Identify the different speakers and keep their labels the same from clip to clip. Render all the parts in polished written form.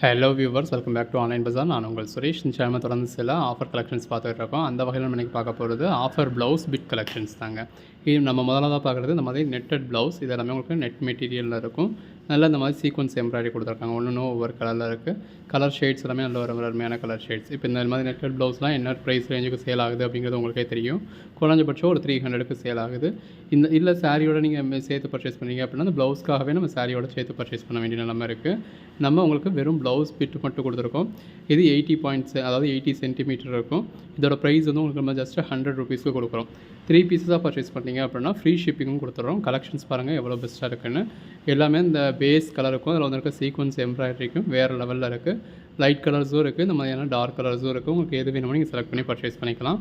Speaker 1: Hello viewers, welcome back to online Bazaar. நான் உங்கள் சுரேஷ். இந்த சேனல் தொடர்ந்து சில ஆஃபர் கலெக்ஷன்ஸ் பார்த்துட்டு இருக்கோம். அந்த வகையில் நம்ம இன்றைக்கி பார்க்க போகிறது ஆஃபர் ப்ளவுஸ் பிட் கலெக்ஷன்ஸ் தாங்க. இது நம்ம முதலாக பார்க்குறது இந்த மாதிரி நெட்டட் ப்ளவுஸ். இது எல்லாமே உங்களுக்கு நெட் மெட்டீரியலில் இருக்கும். நல்லா இந்த மாதிரி சீக்வன்ஸ் எம்ப்ராய்டரி கொடுத்துருக்காங்க. ஒன்று ஒவ்வொரு கலரில் இருக்குது. கலர் ஷேட்ஸ் எல்லாமே நல்ல ஒரு அருமையான கலர் ஷேட்ஸ். இப்போ இந்த மாதிரி நெட்டட் ப்ளவுஸ்லாம் என்ன ப்ரைஸ் ரேஞ்சுக்கு சேல் ஆகுது அப்படிங்கிறது உங்களுக்கே தெரியும். குறைஞ்சபட்சம் ஒரு 300க்கு சேல் ஆகுது. இல்லை சாரியோட நீங்கள் சேர்த்து பர்ச்சேஸ் பண்ணீங்க அப்படின்னா அந்த ப்ளவுஸ்க்காகவே நம்ம சாரியோட சேர்த்து பர்ச்சேஸ் பண்ண வேண்டிய நிலைமை இருக்குது. நம்ம உங்களுக்கு வெறும் ப்ளவுஸ் பிட் மட்டும் கொடுத்துருக்கோம். இது 80 பாயிண்ட்ஸ், அதாவது 80 சென்டிமீட்டர் இருக்கும். இதோட ப்ரைஸ் வந்து உங்களுக்கு நம்ம ஜஸ்ட் 100 ருபீஸ்க்கு கொடுக்குறோம். 3 பீஸஸாக பர்ச்சேஸ் பண்ணிங்க அப்படின்னா ஃப்ரீ ஷிப்பிங்கும் கொடுத்துட்றோம். கலெக்ஷன்ஸ் பாருங்கள் எவ்வளோ பெஸ்ட்டாக இருக்குன்னு. எல்லாமே இந்த பேஸ் கலருக்கும் அதில் வந்து இருக்க சீக்வன்ஸ் எம்ப்ராய்டரிக்கும் வேறு லெவலில் இருக்குது. லைட் கலர்ஸும் இருக்குது, இந்த மாதிரியான டார்க் கலர்ஸும் இருக்குது. உங்களுக்கு எது வேணுமோ நீங்கள் செலக்ட் பண்ணி பர்ச்சேஸ் பண்ணிக்கலாம்.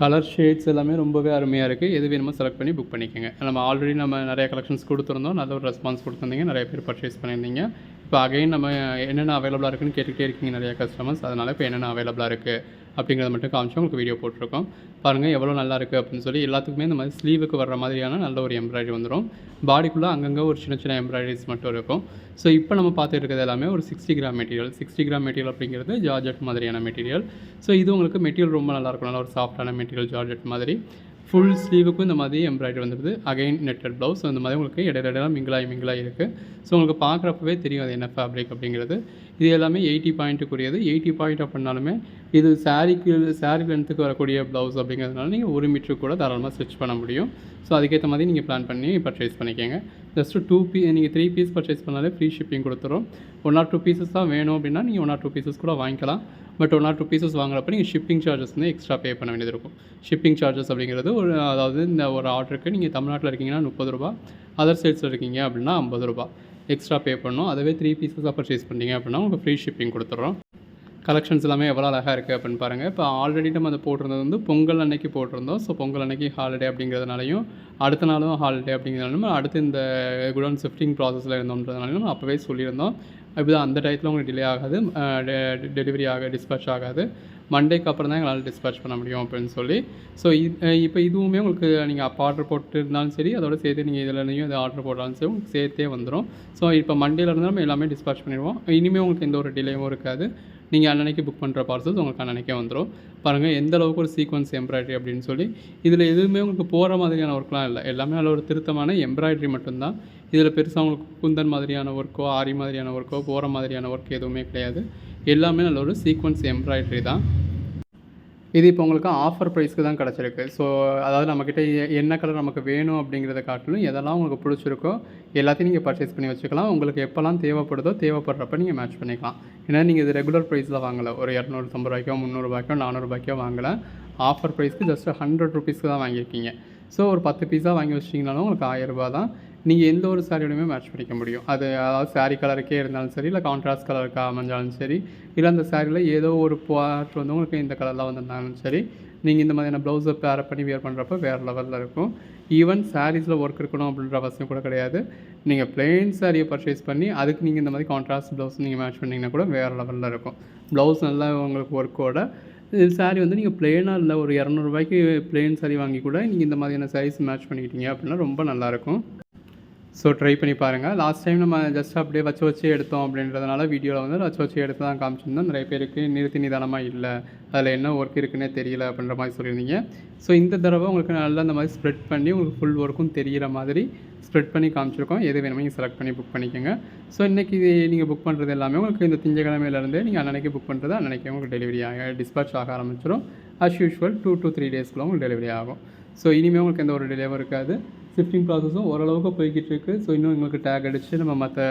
Speaker 1: கலர் ஷேட்ஸ் எல்லாமே ரொம்பவே அருமையாக இருக்குது. எது வேணுமோ செலக்ட் பண்ணி புக் பண்ணிக்கோங்க. நம்ம ஆல்ரெடி நிறைய கலெக்ஷன்ஸ் கொடுத்துருந்தோம். நல்ல ஒரு ரெஸ்பான்ஸ் கொடுத்துருந்தீங்க. நிறைய பேர் பர்ச்சேஸ் பண்ணியிருந்தீங்க. இப்போ அகைன் நம்ம என்னென்ன அவைலபிளாக இருக்குன்னு கேட்டுகிட்டே இருக்கீங்க நிறைய கஸ்டமர்ஸ். அதனால் இப்போ என்னென்ன அவைலபிளாக இருக்குது அப்படிங்கிறத மட்டும் காமிச்சு உங்களுக்கு வீடியோ போட்டிருக்கோம். பாருங்கள் எவ்வளோ நல்லா இருக்குது அப்படின்னு சொல்லி. எல்லாத்துக்குமே இந்த மாதிரி ஸ்லீவுக்கு வர்ற மாதிரியான நல்ல ஒரு எம்ப்ராய்டரி வந்துடும். பாடிக்குள்ளே அங்கங்கே ஒரு சின்ன சின்ன எம்ப்ராய்டரிஸ் மட்டும் இருக்கும். ஸோ இப்போ நம்ம பார்த்துட்டு இருக்கிறது எல்லாமே ஒரு 60 கிராம் மெட்டீரியல். 60 கிராம் மெட்டீரியல் அப்படிங்கிறது ஜார்ஜெட் மாதிரியான மெட்டீரியல். ஸோ இது உங்களுக்கு மெட்டீரியல் ரொம்ப நல்லாயிருக்கும். நல்ல ஒரு சாஃப்டான மெட்டீரியல் ஜார்ஜெட் மாதிரி. ஃபுல் ஸ்லீவுக்கும் இந்த மாதிரி எம்ப்ராய்டரி வந்துடுது. Again netted blouse. இந்த மாதிரி உங்களுக்கு இடையில மிங்கிளாகி இருக்குது. ஸோ உங்களுக்கு பார்க்குறப்பவே தெரியும் அது என்ன ஃபேப்ரிக் அப்படிங்கிறது. இது எல்லாமே 80 பாயிண்ட்டுக்குரியது. 80 பாயிண்ட் அப்படின்னாலுமே இது சாரீ லென்த்துக்கு வரக்கூடிய ப்ளவுஸ் அப்படிங்கிறதுனால நீங்கள் 1 மீட்டருக்கு கூட தாராளமாக ஸ்டிச் பண்ண முடியும். ஸோ அதுக்கேற்ற மாதிரி நீங்கள் பிளான் பண்ணி பர்ச்சேஸ் பண்ணிக்கோங்க. ஜஸ்ட்டு நீங்கள் 3 பீஸ் பர்ச்சேஸ் பண்ணாலே ஃப்ரீ ஷிப்பிங் கொடுத்துரும். 1 or 2 பீசஸ் தான் வேணும் அப்படின்னா நீங்கள் 1 or 2 பீசஸ் கூட வாங்கிக்கலாம். பட் 1 or 2 பீசஸ் வாங்குறப்ப நீங்கள் ஷிப்பிங் சார்ஜஸ் வந்து எக்ஸ்ட்ரா பே பண்ண வேண்டியது இருக்கும். ஷிப்பிங் சார்ஜஸ் அப்படிங்கிறது அதாவது இந்த ஒரு ஆர்டருக்கு நீங்கள் தமிழ்நாட்டில் இருக்கீங்கன்னா ₹30, அதர் ஸ்டேட்ஸில் இருக்கீங்க அப்படின்னா ₹50 எக்ஸ்ட்ரா பே பண்ணணும். அதுவே 3 பீசஸாக பர்ச்சேஸ் பண்ணிங்க அப்படின்னா உங்களுக்கு ஃப்ரீ ஷிப்பிங் கொடுத்துட்றோம். கலெக்ஷன்ஸ் எல்லாமே எவ்வளோ அழகாக இருக்குது அப்படின்னு பாருங்கள். இப்போ ஆல்ரெடி நம்ம அதை போட்டிருந்தது வந்து பொங்கல் அன்னைக்கு போட்டிருந்தோம். ஸோ பொங்கல் அன்னைக்கு ஹாலிடே அப்படிங்கிறதுனாலையும் அடுத்த நாளும் ஹாலிடே அப்படிங்கிறதுனாலும் அடுத்து இந்த குடோன் ஷிஃப்டிங் ப்ராசஸில் இருந்தோன்றதுனாலையும் நம்ம அப்போவே சொல்லியிருந்தோம். இப்போ அந்த டயத்தில் உங்களுக்கு டிலே ஆகாது, டெலிவரி டிஸ்பேச் ஆகாது. மண்டேக்கு அப்புறம் தான் எங்களால் டிஸ்பேச் பண்ண முடியும் அப்படின்னு சொல்லி. ஸோ இப்போ இதுவுமே உங்களுக்கு நீங்கள் அப்போ ஆர்டர் போட்டுருந்தாலும் சரி, அதோட சேர்த்து நீங்கள் இதுலையும் இதை ஆர்டர் போட்டாலும் சரி உங்களுக்கு சேர்த்தே வந்துடும். ஸோ இப்போ மண்டேலேருந்து நம்ம எல்லாமே டிஸ்பேச் பண்ணிடுவோம். இனிமேல் உங்களுக்கு எந்த ஒரு டிலேவும் இருக்காது. நீங்கள் அன்னன்னைக்கு புக் பண்ணுற பார்சல்ஸ் உங்களுக்கு அன்னன்னைக்கே வந்துடும். பாருங்கள் எந்த அளவுக்கு ஒரு சீக்வன்ஸ் எம்ப்ராய்டரி அப்படின்னு சொல்லி. இதில் எதுவுமே உங்களுக்கு போகிற மாதிரியான ஒர்க்லாம் இல்லை. எல்லாமே நல்ல ஒரு திருத்தமான எம்ப்ராய்டரி மட்டும்தான். இதில் பெருசாக உங்களுக்கு குந்தன் மாதிரியான ஒர்க்கோ ஆரி மாதிரியான ஒர்க்கோ போகிற மாதிரியான ஒர்க் எதுவுமே கிடையாது. எல்லாமே நல்ல ஒரு சீக்வன்ஸ் எம்ப்ராய்டரி தான். இது இப்போ உங்களுக்கு ஆஃபர் ப்ரைஸ்க்கு தான் கிடச்சிருக்கு. ஸோ அதாவது நம்மக்கிட்ட என்ன கலர் நமக்கு வேணும் அப்படிங்கிறத காட்டிலும் எதெல்லாம் உங்களுக்கு பிடிச்சிருக்கோ எல்லாத்தையும் நீங்கள் பர்ச்சேஸ் பண்ணி வச்சுக்கலாம். உங்களுக்கு எப்போல்லாம் தேவைப்படுதோ தேவைப்படுறப்ப நீங்கள் மேட்ச் பண்ணிக்கலாம். ஏன்னா நீங்கள் இது ரெகுலர் ப்ரைஸில் வாங்கலை. ஒரு ₹250, ₹300, ₹400 வாங்கலை. ஆஃபர் ப்ரைஸ்க்கு ஜஸ்ட் 100 ருபீஸ்க்கு தான் வாங்கியிருக்கீங்க. ஸோ ஒரு 10 பீஸாக வாங்கி வச்சிட்டிங்கனாலும் உங்களுக்கு ₹1000 தான். நீங்கள் எந்த ஒரு சாரியோடையுமே மேட்ச் பண்ணிக்க முடியும். அதாவது சாரீ கலருக்கே இருந்தாலும் சரி, இல்லை கான்ட்ராஸ்ட் கலருக்கு அமைஞ்சாலும் சரி, இல்லை அந்த சாரியில் ஏதோ ஒரு பார்ட் வந்து உங்களுக்கு இந்த கலரில் வந்திருந்தாலும் சரி, நீங்கள் இந்த மாதிரியான ப்ளவுஸை பேர் பண்ணி வியர் பண்ணுறப்ப வேறு லெவலில் இருக்கும். ஈவன் சாரீஸில் ஒர்க் இருக்கணும் அப்படின்ற அவசியம் கூட கிடையாது. நீங்கள் பிளெயின் சாரியை பர்ச்சேஸ் பண்ணி அதுக்கு நீங்கள் இந்த மாதிரி கான்ட்ராஸ்ட் ப்ளவுஸ் நீங்கள் மேட்ச் பண்ணிங்கன்னா கூட வேறு லெவலில் இருக்கும். ப்ளவுஸ் நல்லா உங்களுக்கு ஒர்க்கோட சாரீ வந்து நீங்கள் பிளெயினாக இல்லை ஒரு ₹200 பிளெயின் சாரீ வாங்கி கூட நீங்கள் இந்த மாதிரியான சாரீஸ் மேட்ச் பண்ணிக்கிட்டீங்க அப்படின்னா ரொம்ப நல்லாயிருக்கும். ஸோ ட்ரை பண்ணி பாருங்கள். லாஸ்ட் டைம் நம்ம ஜஸ்ட் அப்படியே வச்சு எடுத்தோம் அப்படின்றதுனால வீடியோவில் வந்து வச்சு எடுத்து தான் காமிச்சிருந்தோம். நிறைய பேருக்கு நிதானமாக இல்லை, அதில் என்ன ஒர்க் இருக்குன்னே தெரியல அப்படின்ற மாதிரி சொல்லியிருந்தீங்க. ஸோ இந்த தடவை உங்களுக்கு நல்லா இந்த மாதிரி ஸ்ப்ரெட் பண்ணி உங்களுக்கு ஃபுல் ஒர்க்கும் தெரிகிற மாதிரி ஸ்ப்ரெட் பண்ணி காமிச்சிருக்கோம். எது வேணுமோ நீங்கள் செலக்ட் பண்ணி புக் பண்ணிக்கோங்க. ஸோ இன்றைக்கி நீங்கள் புக் பண்ணுறது எல்லாமே உங்களுக்கு இந்த திங்கக்கிழமையிலேருந்தே நீங்கள் அன்னைக்கு புக் பண்ணுறது அன்றைக்கே உங்களுக்கு டெலிவரி டிஸ்பேச் ஆக ஆரம்பிச்சிடும். அஸ் யூஷுவல் 2 to 3 டேஸ்க்குள்ள உங்களுக்கு டெலிவரி ஆகும். ஸோ இனிமேல் உங்களுக்கு எந்த ஒரு டிலேவும் இருக்காது. ஷிஃப்டிங் ப்ராசஸும் ஓரளவுக்கு போய்கிட்டு இருக்குது. ஸோ இன்னும் உங்களுக்கு டேக் அடித்து நம்ம மற்ற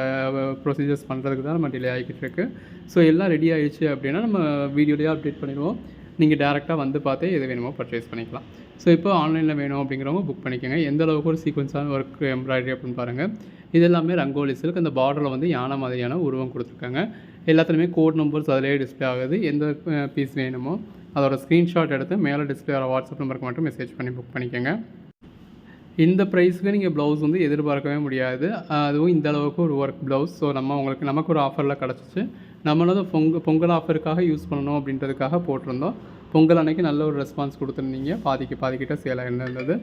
Speaker 1: ப்ரொசீஜர்ஸ் பண்ணுறதுக்கு தான் நம்ம டிலே ஆகிக்கிட்டு இருக்குது. ஸோ எல்லாம் ரெடி ஆகிடுச்சு அப்படின்னா நம்ம வீடியோலேயே அப்டேட் பண்ணிடுவோம். நீங்கள் டேரெக்டாக வந்து பார்த்தே எது வேணுமோ பர்ச்சேஸ் பண்ணிக்கலாம். ஸோ இப்போ ஆன்லைனில் வேணும் அப்படிங்கிறவங்க புக் பண்ணிக்கோங்க. எந்த அளவுக்கு ஒரு சீக்வன்ஸான ஒர்க் எம்ப்ராய்டரி அப்படின்னு பாருங்கள். இது எல்லாமே ரங்கோலி சில்க். அந்த பார்டரில் வந்து யானை மாதிரியான உருவம் கொடுத்துருக்காங்க. எல்லாத்துலேயுமே கோட் நம்பர்ஸ் அதிலே டிஸ்பிளே ஆகுது. எந்த பீஸ் வேணுமோ அதோட ஸ்க்ரீன்ஷாட் எடுத்து மேலே டிஸ்பிளே ஆகிற வாட்ஸ்அப் நம்பருக்கு மட்டும் மெசேஜ் பண்ணி புக் பண்ணிக்கோங்க. இந்த ப்ரைஸுக்கு நீங்கள் ப்ளவுஸ் வந்து எதிர்பார்க்கவே முடியாது. அதுவும் இந்த அளவுக்கு ஒரு ஒர்க் ப்ளவுஸ். ஸோ நமக்கு ஒரு ஆஃபரில் கிடச்சிச்சு. நம்மளும் பொங்கல் ஆஃபருக்காக யூஸ் பண்ணணும் அப்படின்றதுக்காக போட்டிருந்தோம். பொங்கல் அன்னைக்கு நல்ல ஒரு ரெஸ்பான்ஸ் கொடுத்துருந்தீங்க. பாதிக்கிட்ட சேல் ஆகிருந்தது.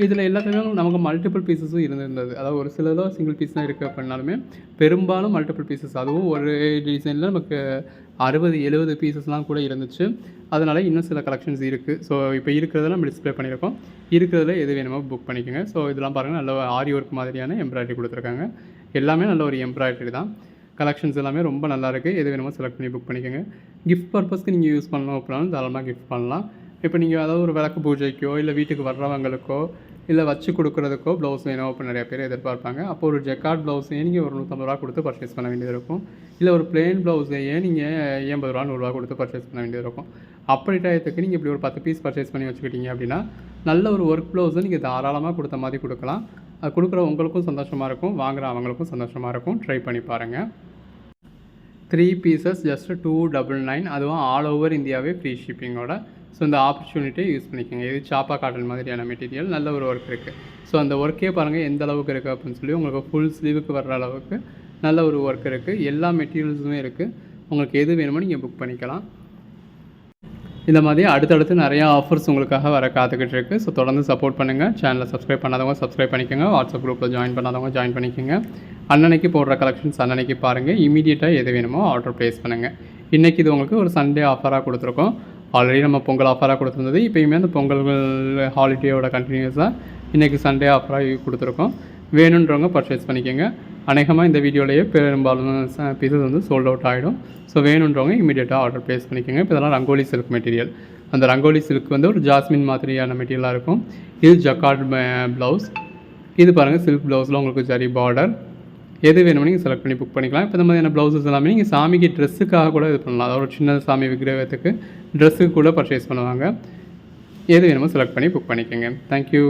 Speaker 1: இதில் எல்லாத்துலேயும் நமக்கு மல்டிபிள் பீசஸும் இருந்திருந்தது. அதாவது ஒரு சிலதில் சிங்கிள் பீஸ் தான் இருக்குது அப்படின்னாலுமே பெரும்பாலும் மல்டிபிள் பீசஸ், அதுவும் ஒரு டிசைனில் நமக்கு 60-70 பீசஸ்லாம் கூட இருந்துச்சு. அதனால் இன்னும் சில கலெக்ஷன்ஸ் இருக்குது. ஸோ இப்போ இருக்கிறத நம்ம டிஸ்ப்ளே பண்ணியிருக்கோம். இருக்கிறதுல எது வேணுமோ புக் பண்ணிக்கோங்க. ஸோ இதெல்லாம் பாருங்கள், நல்ல ஆரி ஒர்க் மாதிரியான எம்ப்ராய்டரி கொடுத்துருக்காங்க. எல்லாமே நல்ல ஒரு எம்ப்ராய்டரி தான். கலெக்ஷன்ஸ் எல்லாமே ரொம்ப நல்லாயிருக்கு. எது வேணுமோ செலக்ட் பண்ணி புக் பண்ணிக்கோங்க. கிஃப்ட் பர்பஸ்க்கு நீங்கள் யூஸ் பண்ணணும் அப்படின்னாலும் தாராளமாக கிஃப்ட் பண்ணலாம். இப்போ நீங்கள் அதாவது ஒரு விளக்கு பூஜைக்கோ இல்லை வீட்டுக்கு வர்றவங்களுக்கோ இல்லை வச்சு கொடுக்குறதுக்கோ ப்ளவுஸ் வேணும் அப்படின்னு நிறைய பேர் எதிர்பார்ப்பாங்க. அப்போ ஒரு ஜெக்கார்ட் ப்ளவுஸையே நீங்கள் ஒரு 150 ரூபா கொடுத்து பர்ச்சேஸ் பண்ண வேண்டியது இருக்கும். இல்லை ஒரு பிளெயின் ப்ளவுஸையே நீங்கள் 80 ரூபா 100 ரூபா கொடுத்து பர்ச்சேஸ் பண்ண வேண்டியது இருக்கும். அப்படி டயத்துக்கு நீங்கள் இப்படி ஒரு 10 பீஸ் பர்ச்சேஸ் பண்ணி வச்சுக்கிட்டீங்க அப்படின்னா நல்ல ஒரு ஒர்க் ப்ளவுஸை நீங்கள் தாராளமாக கொடுத்த மாதிரி கொடுக்கலாம். அது கொடுக்குற உங்களுக்கும் சந்தோஷமாக இருக்கும், வாங்குகிற அவங்களுக்கும் சந்தோஷமாக இருக்கும். ட்ரை பண்ணி பாருங்கள். 3 பீசஸ் ஜஸ்ட் 299, அதுவும் ஆல் ஓவர் இந்தியாவே ஃப்ரீ ஷிப்பிங்கோட. ஸோ இந்த ஆப்பர்ச்சுனிட்டியை யூஸ் பண்ணிக்கோங்க. இது சாப்பா காட்டன் மாதிரியான மெட்டீரியல், நல்ல ஒரு ஒர்க் இருக்குது. ஸோ அந்த ஒர்க்கே பாருங்கள் எந்த அளவுக்கு இருக்குது அப்படின்னு சொல்லி. உங்களுக்கு ஃபுல் ஸ்லீவுக்கு வர்ற அளவுக்கு நல்ல ஒரு ஒர்க் இருக்குது. எல்லா மெட்டீரியல்ஸுமே இருக்குது. உங்களுக்கு எது வேணுமோ நீங்கள் புக் பண்ணிக்கலாம். இந்த மாதிரி அடுத்தடுத்து நிறையா ஆஃபர்ஸ் உங்களுக்காக வர காத்துக்கிட்டு இருக்குது. ஸோ தொடர்ந்து சப்போர்ட் பண்ணுங்கள். சேனலை சப்ஸ்கிரைப் பண்ணாதவங்க சப்ஸ்கிரைப் பண்ணிக்கோங்க. வாட்ஸ்அப் குரூப்பில் ஜாயின் பண்ணாதவங்க ஜாயின் பண்ணிக்கோங்க. அன்னன்னைக்கு போடுற கலெக்ஷன்ஸ் அன்னன்னைக்கு பாருங்கள். இமீடியட்டாக எது வேணுமோ ஆர்டர் ப்ளேஸ் பண்ணுங்கள். இன்றைக்கி இது உங்களுக்கு ஒரு சண்டே ஆஃபராக கொடுத்துருக்கோம். ஆல்ரெடி நம்ம பொங்கல் ஆஃபராக கொடுத்துருந்தது. இப்போயுமே அந்த பொங்கல் ஹாலிடேயோட கண்டினியூஸாக இன்றைக்கி சண்டே ஆஃபராக கொடுத்துருக்கோம். வேணுன்றவங்க பர்ச்சேஸ் பண்ணிக்கோங்க. அநேகமாக இந்த வீடியோலேயே பெரும்பாலும் பீசஸ் வந்து சோல்ட் அவுட் ஆகிடும். ஸோ வேணுன்றவங்க இமீடியட்டாக ஆர்டர் ப்ளேஸ் பண்ணிக்கோங்க. இப்போ இதெல்லாம் ரங்கோலி சில்க் மெட்டீரியல். அந்த ரங்கோலி சில்க் வந்து ஒரு ஜாஸ்மின் மாதிரியான மெட்டீரியலாக இருக்கும். இது ஜக்கார்ட் ப்ளவுஸ். இது பாருங்கள் சில்க் ப்ளவுஸில் உங்களுக்கு ஜரி பார்டர். எது வேணுமோ நீங்கள் செலக்ட் பண்ணி புக் பண்ணிக்கலாம். இப்போ இந்த மாதிரியான ப்ளவுசஸ் எல்லாமே நீங்கள் சாமிக்கு ட்ரெஸ்ஸுக்காக கூட இது பண்ணலாம். அதாவது ஒரு சின்ன சாமி விக்கிரகத்துக்கு ட்ரெஸ்ஸுக்கு கூட பர்ச்சேஸ் பண்ணுவாங்க. எது வேணுமோ செலக்ட் பண்ணி புக் பண்ணிக்கோங்க. தேங்க்யூ.